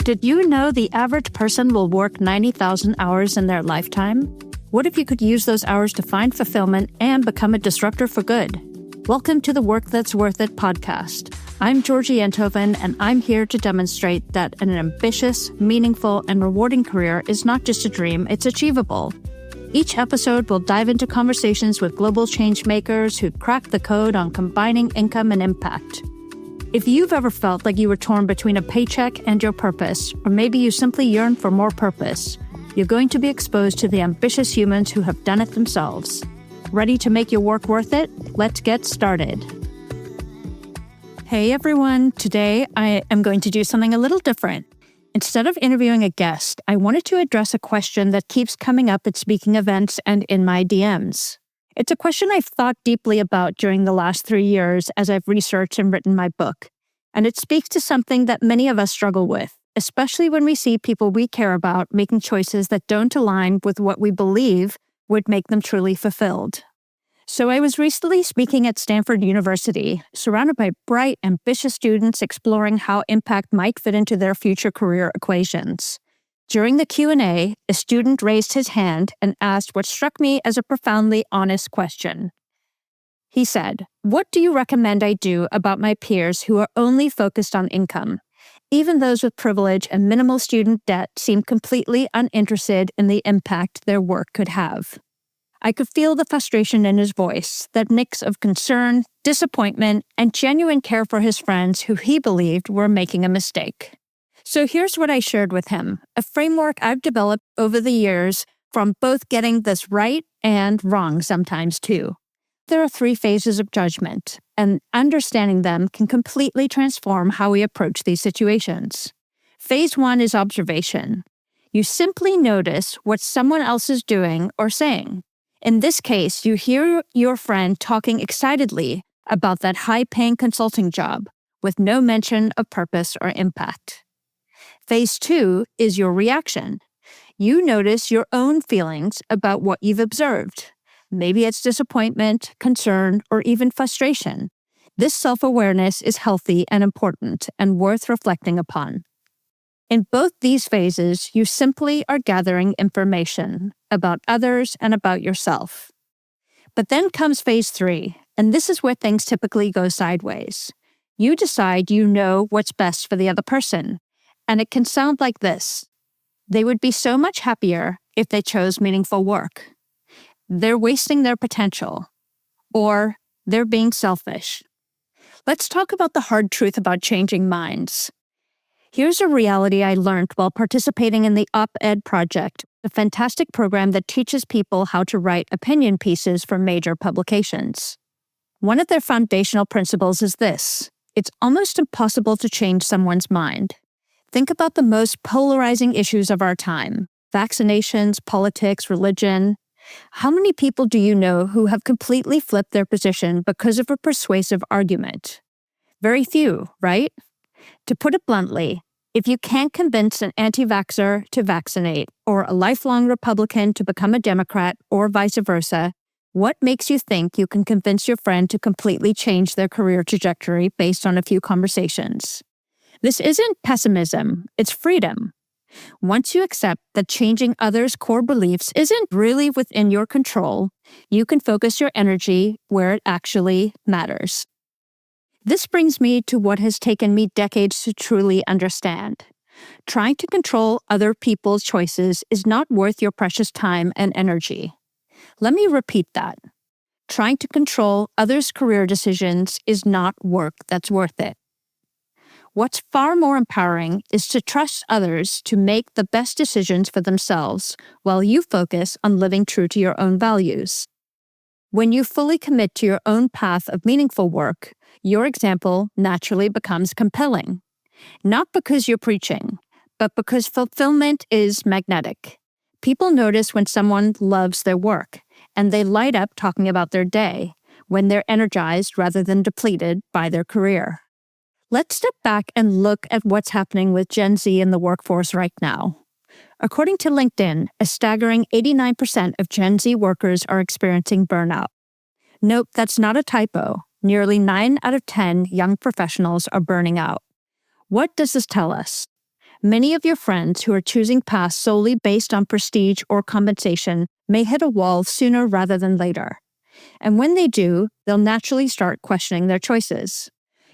Did you know the average person will work 90,000 hours in their lifetime? What if you could use those hours to find fulfillment and become a disruptor for good? Welcome to the Work That's Worth It podcast. I'm Georgi Enthoven, and I'm here to demonstrate that an ambitious, meaningful, and rewarding career is not just a dream, it's achievable. Each episode will dive into conversations with global change makers who cracked the code on combining income and impact. If you've ever felt like you were torn between a paycheck and your purpose, or maybe you simply yearn for more purpose, you're going to be exposed to the ambitious humans who have done it themselves. Ready to make your work worth it? Let's get started. Hey everyone, today I am going to do something a little different. Instead of interviewing a guest, I wanted to address a question that keeps coming up at speaking events and in my DMs. It's a question I've thought deeply about during the last 3 years as I've researched and written my book. And it speaks to something that many of us struggle with, especially when we see people we care about making choices that don't align with what we believe would make them truly fulfilled. So I was recently speaking at Stanford University, surrounded by bright, ambitious students exploring how impact might fit into their future career equations. During the Q&A, a student raised his hand and asked what struck me as a profoundly honest question. He said, "What do you recommend I do about my peers who are only focused on income? Even those with privilege and minimal student debt seem completely uninterested in the impact their work could have." I could feel the frustration in his voice, that mix of concern, disappointment, and genuine care for his friends who he believed were making a mistake. So here's what I shared with him, a framework I've developed over the years from both getting this right and wrong sometimes too. There are 3 phases of judgment, and understanding them can completely transform how we approach these situations. Phase 1 is observation. You simply notice what someone else is doing or saying. In this case, you hear your friend talking excitedly about that high-paying consulting job with no mention of purpose or impact. Phase 2 is your reaction. You notice your own feelings about what you've observed. Maybe it's disappointment, concern, or even frustration. This self-awareness is healthy and important and worth reflecting upon. In both these phases, you simply are gathering information about others and about yourself. But then comes phase 3, and this is where things typically go sideways. You decide you know what's best for the other person. And it can sound like this. They would be so much happier if they chose meaningful work. They're wasting their potential. Or they're being selfish. Let's talk about the hard truth about changing minds. Here's a reality I learned while participating in the Op-Ed Project, a fantastic program that teaches people how to write opinion pieces for major publications. One of their foundational principles is this: it's almost impossible to change someone's mind. Think about the most polarizing issues of our time: vaccinations, politics, religion. How many people do you know who have completely flipped their position because of a persuasive argument? Very few, right? To put it bluntly, if you can't convince an anti-vaxxer to vaccinate or a lifelong Republican to become a Democrat or vice versa, what makes you think you can convince your friend to completely change their career trajectory based on a few conversations? This isn't pessimism, it's freedom. Once you accept that changing others' core beliefs isn't really within your control, you can focus your energy where it actually matters. This brings me to what has taken me decades to truly understand. Trying to control other people's choices is not worth your precious time and energy. Let me repeat that. Trying to control others' career decisions is not work that's worth it. What's far more empowering is to trust others to make the best decisions for themselves while you focus on living true to your own values. When you fully commit to your own path of meaningful work, your example naturally becomes compelling. Not because you're preaching, but because fulfillment is magnetic. People notice when someone loves their work, and they light up talking about their day, when they're energized rather than depleted by their career. Let's step back and look at what's happening with Gen Z in the workforce right now. According to LinkedIn, a staggering 89% of Gen Z workers are experiencing burnout. Nope, that's not a typo. Nearly 9 out of 10 young professionals are burning out. What does this tell us? Many of your friends who are choosing paths solely based on prestige or compensation may hit a wall sooner rather than later. And when they do, they'll naturally start questioning their choices.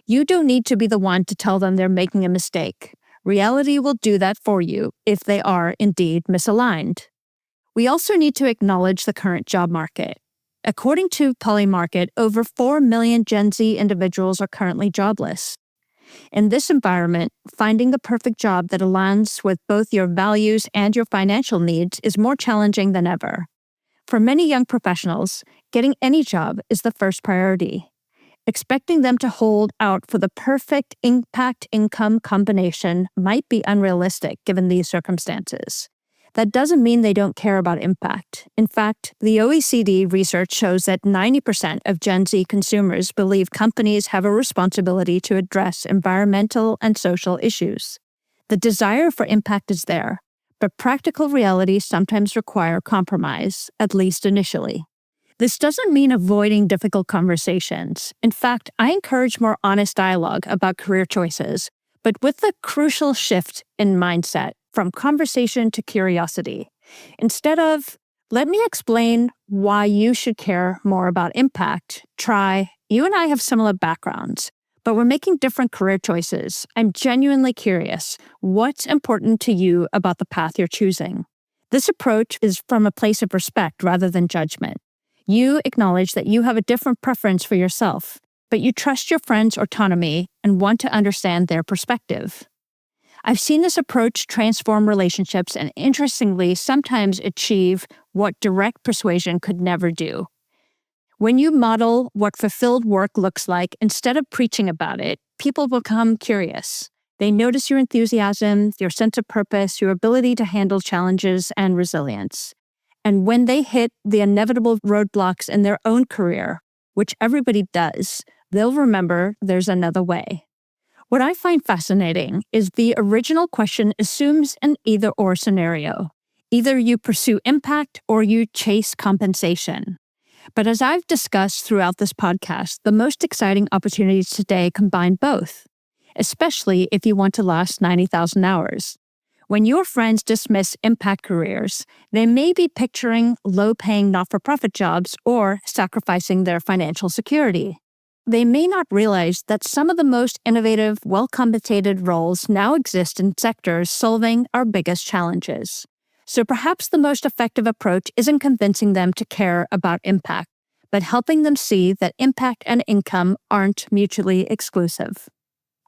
You don't need to be the one to tell them they're making a mistake. Reality will do that for you if they are indeed misaligned. We also need to acknowledge the current job market. According to Polymarket, over 4 million Gen Z individuals are currently jobless. In this environment, finding the perfect job that aligns with both your values and your financial needs is more challenging than ever. For many young professionals, getting any job is the first priority. Expecting them to hold out for the perfect impact-income combination might be unrealistic given these circumstances. That doesn't mean they don't care about impact. In fact, the OECD research shows that 90% of Gen Z consumers believe companies have a responsibility to address environmental and social issues. The desire for impact is there, but practical realities sometimes require compromise, at least initially. This doesn't mean avoiding difficult conversations. In fact, I encourage more honest dialogue about career choices, but with the crucial shift in mindset from conversation to curiosity. Instead of, let me explain why you should care more about impact, try, you and I have similar backgrounds, but we're making different career choices. I'm genuinely curious. What's important to you about the path you're choosing? This approach is from a place of respect rather than judgment. You acknowledge that you have a different preference for yourself, but you trust your friend's autonomy and want to understand their perspective. I've seen this approach transform relationships and, interestingly, sometimes achieve what direct persuasion could never do. When you model what fulfilled work looks like instead of preaching about it, people become curious. They notice your enthusiasm, your sense of purpose, your ability to handle challenges, and resilience. And when they hit the inevitable roadblocks in their own career, which everybody does, they'll remember there's another way. What I find fascinating is the original question assumes an either-or scenario. Either you pursue impact or you chase compensation. But as I've discussed throughout this podcast, the most exciting opportunities today combine both, especially if you want to last 90,000 hours. When your friends dismiss impact careers, they may be picturing low-paying not-for-profit jobs or sacrificing their financial security. They may not realize that some of the most innovative, well-compensated roles now exist in sectors solving our biggest challenges. So perhaps the most effective approach isn't convincing them to care about impact, but helping them see that impact and income aren't mutually exclusive.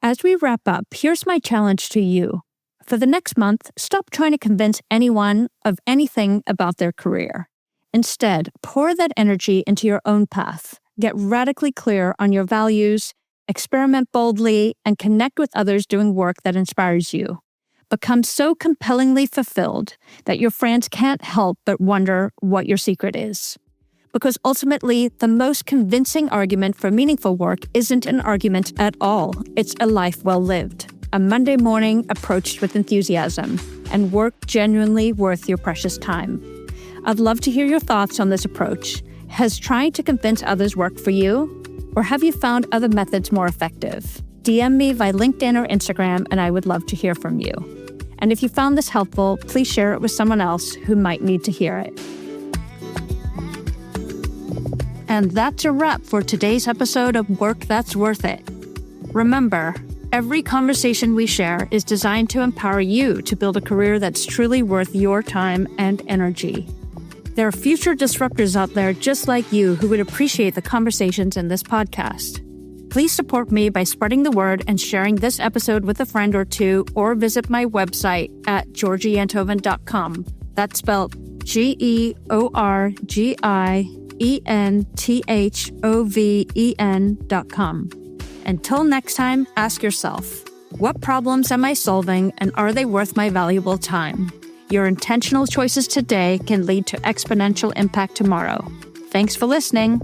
As we wrap up, here's my challenge to you. For the next month, stop trying to convince anyone of anything about their career. Instead, pour that energy into your own path. Get radically clear on your values, experiment boldly, and connect with others doing work that inspires you. Become so compellingly fulfilled that your friends can't help but wonder what your secret is. Because ultimately, the most convincing argument for meaningful work isn't an argument at all. It's a life well lived. A Monday morning approached with enthusiasm, and work genuinely worth your precious time. I'd love to hear your thoughts on this approach. Has trying to convince others worked for you? Or have you found other methods more effective? DM me via LinkedIn or Instagram, and I would love to hear from you. And if you found this helpful, please share it with someone else who might need to hear it. And that's a wrap for today's episode of Work That's Worth It. Remember, every conversation we share is designed to empower you to build a career that's truly worth your time and energy. There are future disruptors out there just like you who would appreciate the conversations in this podcast. Please support me by spreading the word and sharing this episode with a friend or two, or visit my website at georgienthoven.com. That's spelled GeorgiEnthoven.com. Until next time, ask yourself, what problems am I solving, and are they worth my valuable time? Your intentional choices today can lead to exponential impact tomorrow. Thanks for listening.